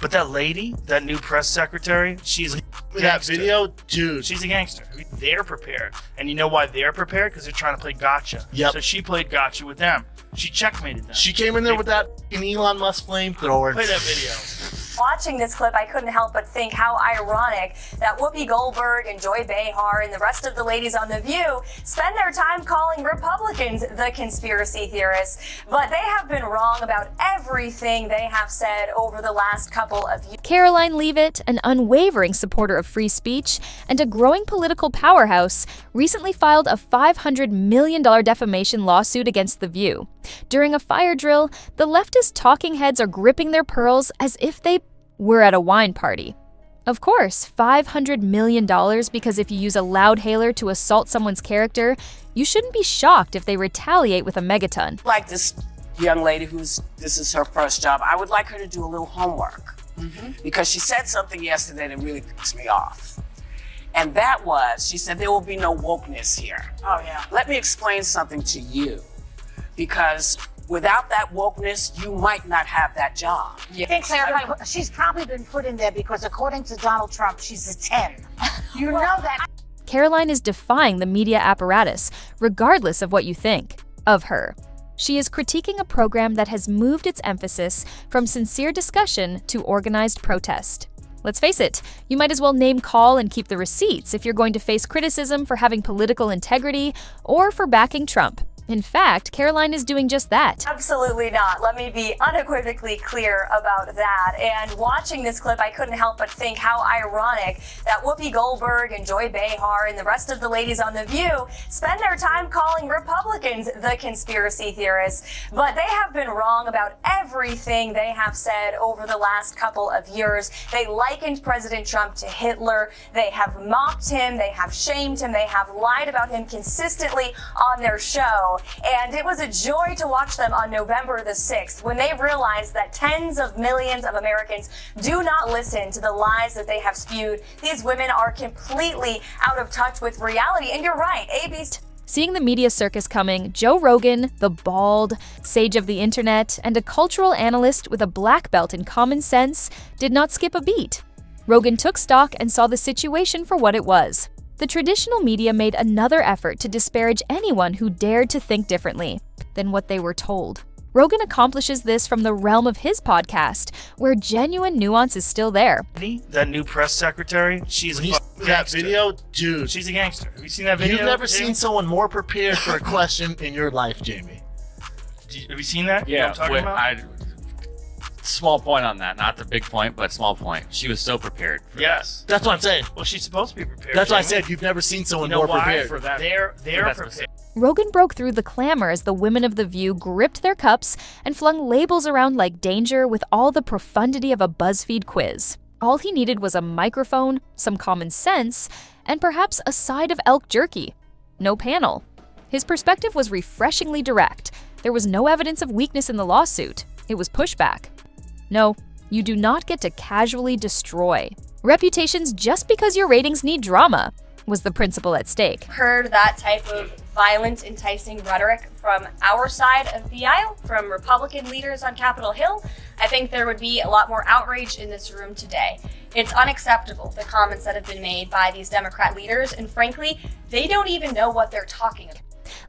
But that lady, that new press secretary, she's a That gangster. video, dude. She's a gangster. They're prepared. And you know why they're prepared? Because they're trying to play gotcha. Yep. So she played gotcha with them. She checkmated them. She came in there with that Elon Musk flamethrower. Play that video. Watching this clip, I couldn't help but think how ironic that Whoopi Goldberg and Joy Behar and the rest of the ladies on The View spend their time calling Republicans the conspiracy theorists. But they have been wrong about everything they have said over the last couple of years. Karoline Leavitt, an unwavering supporter of free speech and a growing political powerhouse, recently filed a $500 million defamation lawsuit against The View. During a fire drill, the leftist talking heads are gripping their pearls as if they were at a wine party. Of course, $500 million because if you use a loudhailer to assault someone's character, you shouldn't be shocked if they retaliate with a megaton. Like this young lady this is her first job, I would like her to do a little homework because she said something yesterday that really pissed me off. And that was, she said, there will be no wokeness here. Oh, yeah. Let me explain something to you, because without that wokeness, you might not have that job. I think she's probably been put in there because according to Donald Trump, she's a 10. You know that. Karoline is defying the media apparatus, regardless of what you think of her. She is critiquing a program that has moved its emphasis from sincere discussion to organized protest. Let's face it, you might as well name call and keep the receipts if you're going to face criticism for having political integrity or for backing Trump. In fact, Karoline is doing just that. Absolutely not. Let me be unequivocally clear about that. And watching this clip, I couldn't help but think how ironic that Whoopi Goldberg and Joy Behar and the rest of the ladies on The View spend their time calling Republicans the conspiracy theorists. But they have been wrong about everything they have said over the last couple of years. They likened President Trump to Hitler. They have mocked him. They have shamed him. They have lied about him consistently on their show. And it was a joy to watch them on November the 6th when they realized that tens of millions of Americans do not listen to the lies that they have spewed. These women are completely out of touch with reality. And you're right, AB's. Seeing the media circus coming, Joe Rogan, the bald sage of the internet, and a cultural analyst with a black belt in common sense, did not skip a beat. Rogan took stock and saw the situation for what it was. The traditional media made another effort to disparage anyone who dared to think differently than what they were told. Rogan accomplishes this from the realm of his podcast, where genuine nuance is still there. That new press secretary, she's a That gangster. video, dude. She's a gangster. Have you seen that video? You've never Jamie? seen someone more prepared for a question in your life, Jamie. Have you seen that? You know Yeah, what I'm talking about? small point on that. Not the big point, but small point. She was so prepared. Yes. That's what I'm saying. Well, she's supposed to be prepared. That's why I Jamie. said you've never seen someone You know more why? prepared. For that. They're that's prepared. Rogan broke through the clamor as the women of The View gripped their cups and flung labels around like danger with all the profundity of a BuzzFeed quiz. All he needed was a microphone, some common sense, and perhaps a side of elk jerky. No panel. His perspective was refreshingly direct. There was no evidence of weakness in the lawsuit. It was pushback. No, you do not get to casually destroy reputations just because your ratings need drama, was the principle at stake. Heard that type of violent, enticing rhetoric from our side of the aisle, from Republican leaders on Capitol Hill, I think there would be a lot more outrage in this room today. It's unacceptable, the comments that have been made by these Democrat leaders, and frankly, they don't even know what they're talking about.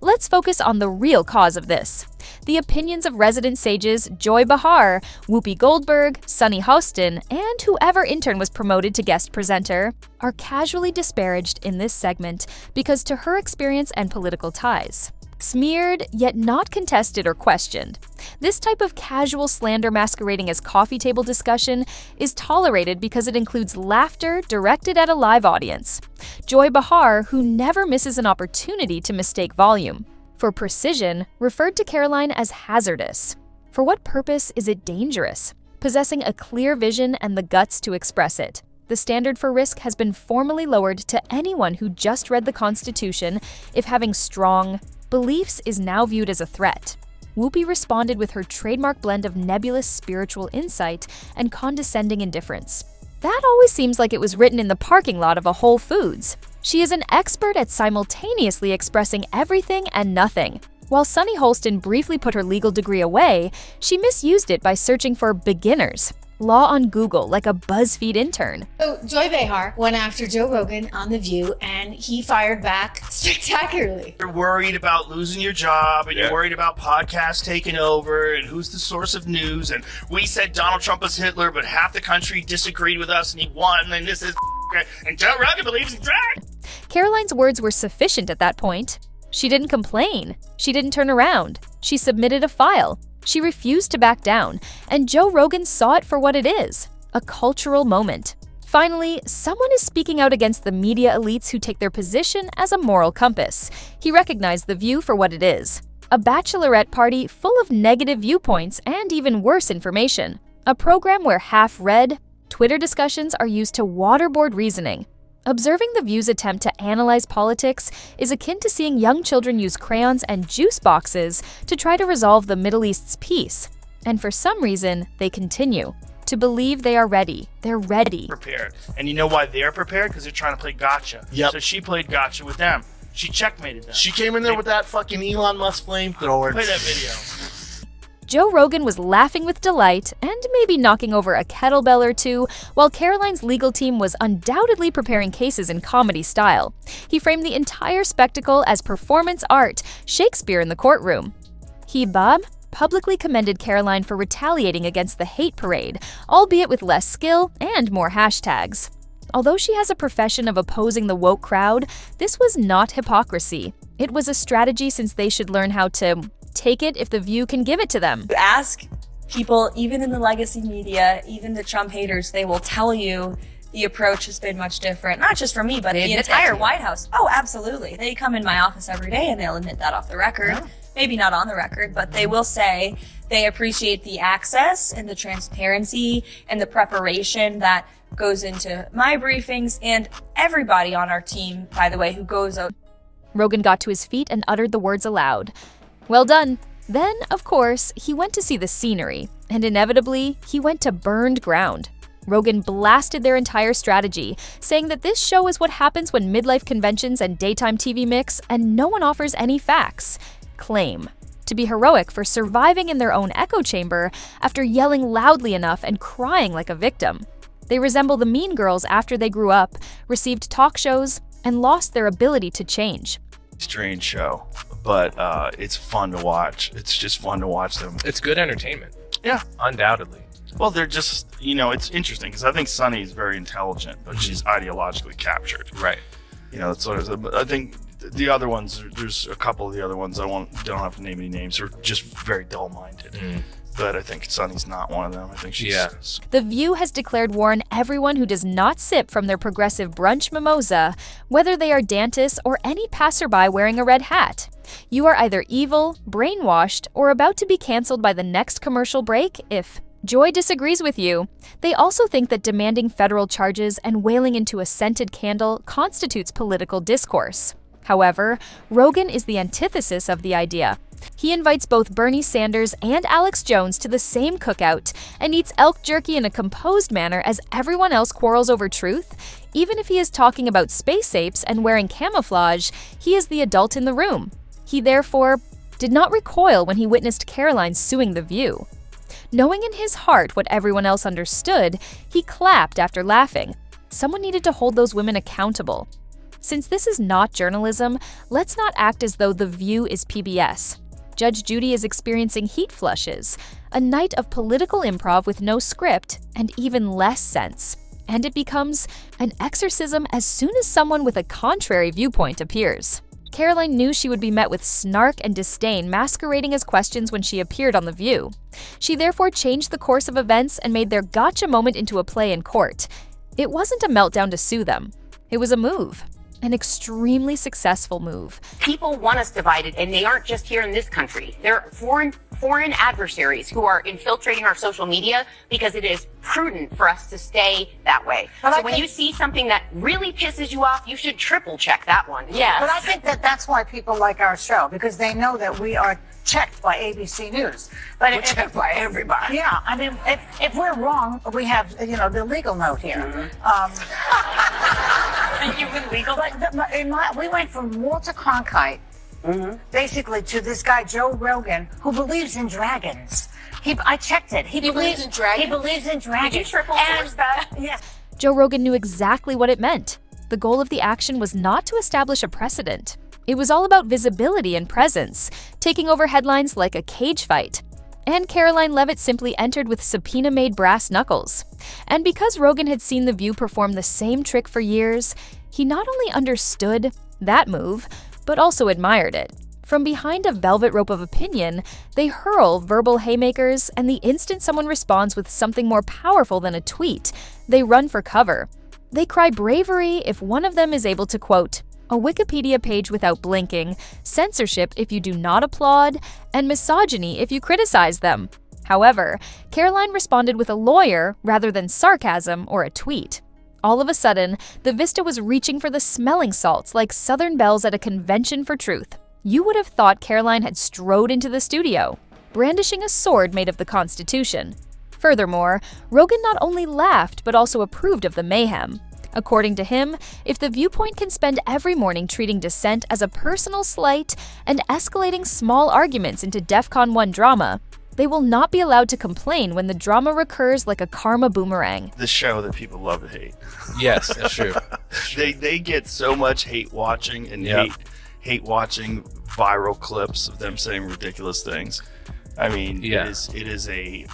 Let's focus on the real cause of this. The opinions of resident sages Joy Behar, Whoopi Goldberg, Sunny Hostin, and whoever intern was promoted to guest presenter are casually disparaged in this segment because to her experience and political ties. Smeared, yet not contested or questioned. This type of casual slander masquerading as coffee table discussion is tolerated because it includes laughter directed at a live audience. Joy Behar, who never misses an opportunity to mistake volume, for precision, referred to Karoline as hazardous. For what purpose is it dangerous? Possessing a clear vision and the guts to express it. The standard for risk has been formally lowered to anyone who just read the Constitution if having strong beliefs is now viewed as a threat. Whoopi responded with her trademark blend of nebulous spiritual insight and condescending indifference. That always seems like it was written in the parking lot of a Whole Foods. She is an expert at simultaneously expressing everything and nothing. While Sunny Hostin briefly put her legal degree away, she misused it by searching for beginners. Law on Google like a BuzzFeed intern. So Joy Behar went after Joe Rogan on The View, and he fired back spectacularly. You're worried about losing your job, and you're worried about podcasts taking over, and who's the source of news, and we said Donald Trump was Hitler, but half the country disagreed with us, and he won, and this is and Joe Rogan believes in drag. Karoline's words were sufficient at that point. She didn't complain. She didn't turn around. She submitted a file. She refused to back down, and Joe Rogan saw it for what it is, a cultural moment. Finally, someone is speaking out against the media elites who take their position as a moral compass. He recognized The View for what it is, a bachelorette party full of negative viewpoints and even worse information, a program where half-read, Twitter discussions are used to waterboard reasoning. Observing The View's attempt to analyze politics is akin to seeing young children use crayons and juice boxes to try to resolve the Middle East's peace. And for some reason, they continue to believe they are ready. They're ready. Prepared. And you know why they're prepared? Because they're trying to play gotcha. Yep. So she played gotcha with them. She checkmated them. She came in there with that fucking Elon Musk flamethrower. Play that video. Joe Rogan was laughing with delight and maybe knocking over a kettlebell or two, while Karoline's legal team was undoubtedly preparing cases in comedy style. He framed the entire spectacle as performance art, Shakespeare in the courtroom. He, Bob, publicly commended Karoline for retaliating against the hate parade, albeit with less skill and more hashtags. Although she has a profession of opposing the woke crowd, this was not hypocrisy. It was a strategy, since they should learn how to take it if The View can give it to them. Ask people, even in the legacy media, even the Trump haters, they will tell you the approach has been much different. Not just for me, but the entire White House. Oh, absolutely. They come in my office every day and they'll admit that off the record. Oh. Maybe not on the record, but they will say they appreciate the access and the transparency and the preparation that goes into my briefings, and everybody on our team, by the way, who goes out. Rogan got to his feet and uttered the words aloud. Well done. Then, of course, he went to see the scenery, and inevitably, he went to burned ground. Rogan blasted their entire strategy, saying that this show is what happens when midlife conventions and daytime TV mix, and no one offers any facts. Claim to be heroic for surviving in their own echo chamber after yelling loudly enough and crying like a victim. They resemble the Mean Girls after they grew up, received talk shows, and lost their ability to change. Strange show, but it's fun to watch. It's just fun to watch them. It's good entertainment. Yeah. Undoubtedly. Well, they're just, it's interesting because I think Sunny is very intelligent, but she's ideologically captured. Right. That's what I think. The other ones, there's a couple of the other ones, don't have to name any names, are just very dull-minded. But I think Sunny's not one of them. I think she's... The View has declared war on everyone who does not sip from their progressive brunch mimosa, whether they are Dantis or any passerby wearing a red hat. You are either evil, brainwashed, or about to be canceled by the next commercial break if Joy disagrees with you. They also think that demanding federal charges and wailing into a scented candle constitutes political discourse. However, Rogan is the antithesis of the idea. He invites both Bernie Sanders and Alex Jones to the same cookout and eats elk jerky in a composed manner as everyone else quarrels over truth. Even if he is talking about space apes and wearing camouflage, he is the adult in the room. He therefore did not recoil when he witnessed Karoline suing The View. Knowing in his heart what everyone else understood, he clapped after laughing. Someone needed to hold those women accountable. Since this is not journalism, let's not act as though The View is PBS. Judge Judy is experiencing heat flushes, a night of political improv with no script and even less sense. And it becomes an exorcism as soon as someone with a contrary viewpoint appears. Karoline knew she would be met with snark and disdain masquerading as questions when she appeared on The View. She therefore changed the course of events and made their gotcha moment into a play in court. It wasn't a meltdown to sue them. It was a move. An extremely successful move. People want us divided, and they aren't just here in this country. They're foreign adversaries who are infiltrating our social media because it is prudent for us to stay that way. So when you see something that really pisses you off, you should triple check that one. Yes. But I think that's why people like our show, because they know that we are checked by ABC News. But We're checked by everybody. Yeah, I mean, if we're wrong, we have, the legal note here. You've been legal? But we went from Walter Cronkite basically to this guy, Joe Rogan, who believes in dragons. I checked it. He believes in dragons? He believes in dragons. Did you triple source that? Yes. Joe Rogan knew exactly what it meant. The goal of the action was not to establish a precedent. It was all about visibility and presence, taking over headlines like a cage fight. And Karoline Leavitt simply entered with subpoena-made brass knuckles. And because Rogan had seen The View perform the same trick for years, he not only understood that move, but also admired it. From behind a velvet rope of opinion, they hurl verbal haymakers, and the instant someone responds with something more powerful than a tweet, they run for cover. They cry bravery if one of them is able to quote, a Wikipedia page without blinking, censorship if you do not applaud, and misogyny if you criticize them. However, Karoline responded with a lawyer rather than sarcasm or a tweet. All of a sudden, the Vista was reaching for the smelling salts like Southern belles at a convention for truth. You would have thought Karoline had strode into the studio, brandishing a sword made of the Constitution. Furthermore, Rogan not only laughed but also approved of the mayhem. According to him, if The Viewpoint can spend every morning treating dissent as a personal slight and escalating small arguments into DEFCON 1 drama, they will not be allowed to complain when the drama recurs like a karma boomerang. The show that people love to hate. Yes, that's true. They get so much hate watching and hate watching viral clips of them saying ridiculous things. I mean, it is a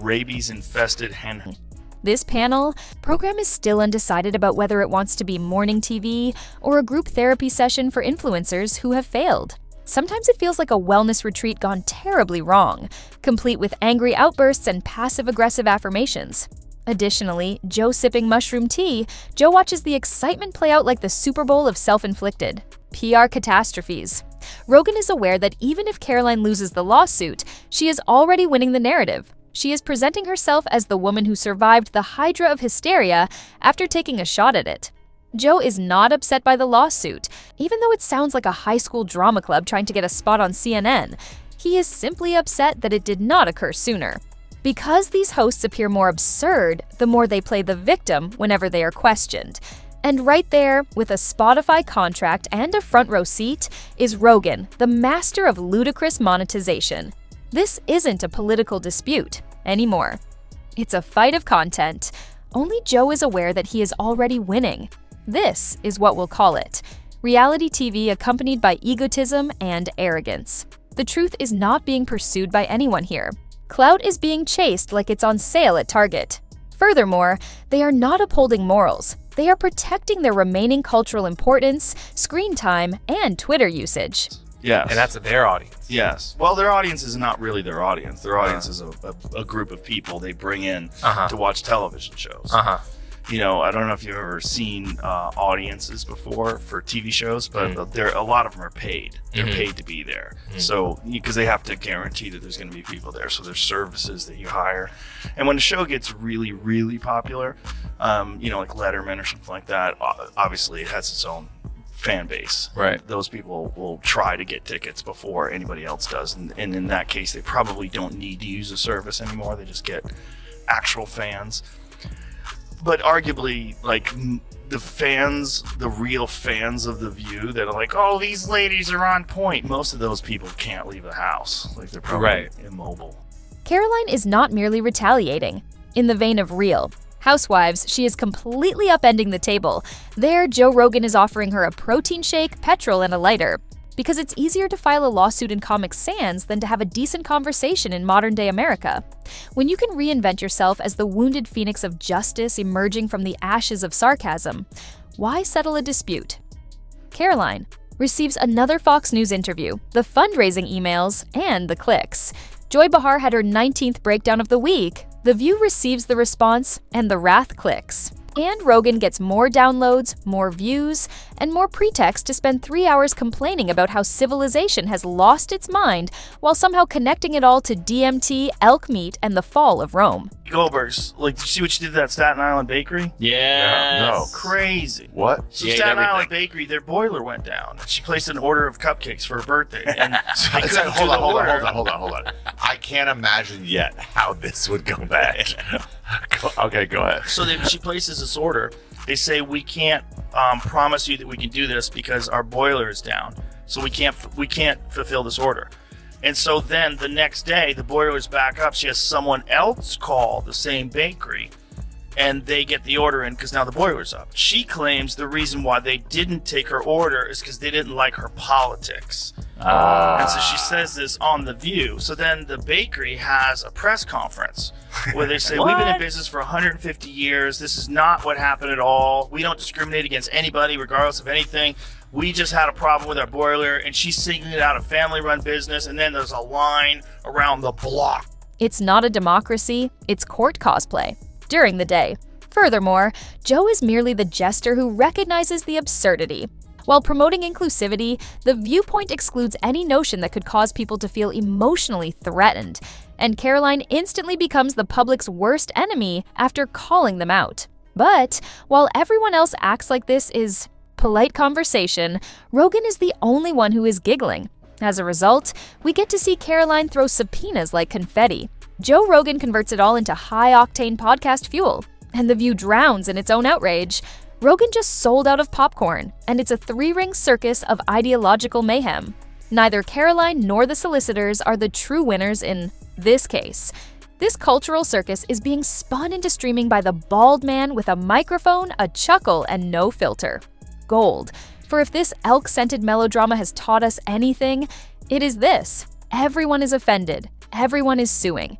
rabies infested hen. This panel program is still undecided about whether it wants to be morning TV or a group therapy session for influencers who have failed. Sometimes it feels like a wellness retreat gone terribly wrong, complete with angry outbursts and passive-aggressive affirmations. Additionally, Joe sipping mushroom tea, Joe watches the excitement play out like the Super Bowl of self-inflicted PR catastrophes. Rogan is aware that even if Karoline loses the lawsuit, she is already winning the narrative. She is presenting herself as the woman who survived the hydra of hysteria after taking a shot at it. Joe is not upset by the lawsuit, even though it sounds like a high school drama club trying to get a spot on CNN. He is simply upset that it did not occur sooner. Because these hosts appear more absurd, the more they play the victim whenever they are questioned. And right there, with a Spotify contract and a front row seat, is Rogan, the master of ludicrous monetization. This isn't a political dispute anymore. It's a fight of content. Only Joe is aware that he is already winning. This is what we'll call it: reality TV accompanied by egotism and arrogance. The truth is not being pursued by anyone here. Clout is being chased like it's on sale at Target. Furthermore, they are not upholding morals. They are protecting their remaining cultural importance, screen time, and Twitter usage. Yes. And that's their audience. Yes. Well, their audience is not really their audience. Their audience is a group of people they bring in to watch television shows. You know, I don't know if you've ever seen audiences before for TV shows, but a lot of them are paid. They're paid to be there. So, because they have to guarantee that there's going to be people there. So there's services that you hire. And when a show gets really, really popular, you know, like Letterman or something like that, obviously it has its own fan base. Right. Those people will try to get tickets before anybody else does. And in that case, they probably don't need to use a service anymore. They just get actual fans. But arguably, like, the fans, the real fans of The View that are like, oh, these ladies are on point. Most of those people can't leave the house. Like, they're probably immobile. Karoline is not merely retaliating. In the vein of Real Housewives, she is completely upending the table. There, Joe Rogan is offering her a protein shake, petrol, and a lighter. Because it's easier to file a lawsuit in Comic Sans than to have a decent conversation in modern-day America. When you can reinvent yourself as the wounded phoenix of justice emerging from the ashes of sarcasm, why settle a dispute? Karoline receives another Fox News interview, the fundraising emails, and the clicks. Joy Behar had her 19th breakdown of the week. The View receives the response, and the wrath clicks. And Rogan gets more downloads, more views, and more pretext to spend 3 hours complaining about how civilization has lost its mind while somehow connecting it all to DMT, elk meat, and the fall of Rome. Goldberg's, like, did you see what she did to that Staten Island bakery? Yeah. No. Crazy. What? So Staten Island Bakery, their boiler went down. She placed an order of cupcakes for her birthday. And so hold on. I can't imagine yet how this would go bad. Okay, go ahead. So then she places this order. They say, we can't promise you that we can do this because our boiler is down. So we can't fulfill this order. And so then the next day, the boiler's back up. She has someone else call the same bakery, and they get the order in because now the boiler's up. She claims the reason why they didn't take her order is because they didn't like her politics. And so she says this on The View. So then the bakery has a press conference where they say, we've been in business for 150 years. This is not what happened at all. We don't discriminate against anybody regardless of anything. We just had a problem with our boiler, and she's singling it out a family-run business, and then there's a line around the block. It's not a democracy, it's court cosplay. During the day. Furthermore, Joe is merely the jester who recognizes the absurdity. While promoting inclusivity, the viewpoint excludes any notion that could cause people to feel emotionally threatened, and Karoline instantly becomes the public's worst enemy after calling them out. But while everyone else acts like this is polite conversation, Rogan is the only one who is giggling. As a result, we get to see Karoline throw subpoenas like confetti. Joe Rogan converts it all into high-octane podcast fuel, and The View drowns in its own outrage. Rogan just sold out of popcorn, and it's a three-ring circus of ideological mayhem. Neither Karoline nor the solicitors are the true winners in this case. This cultural circus is being spun into streaming by the bald man with a microphone, a chuckle, and no filter. Gold. For if this elk-scented melodrama has taught us anything, it is this. Everyone is offended. Everyone is suing.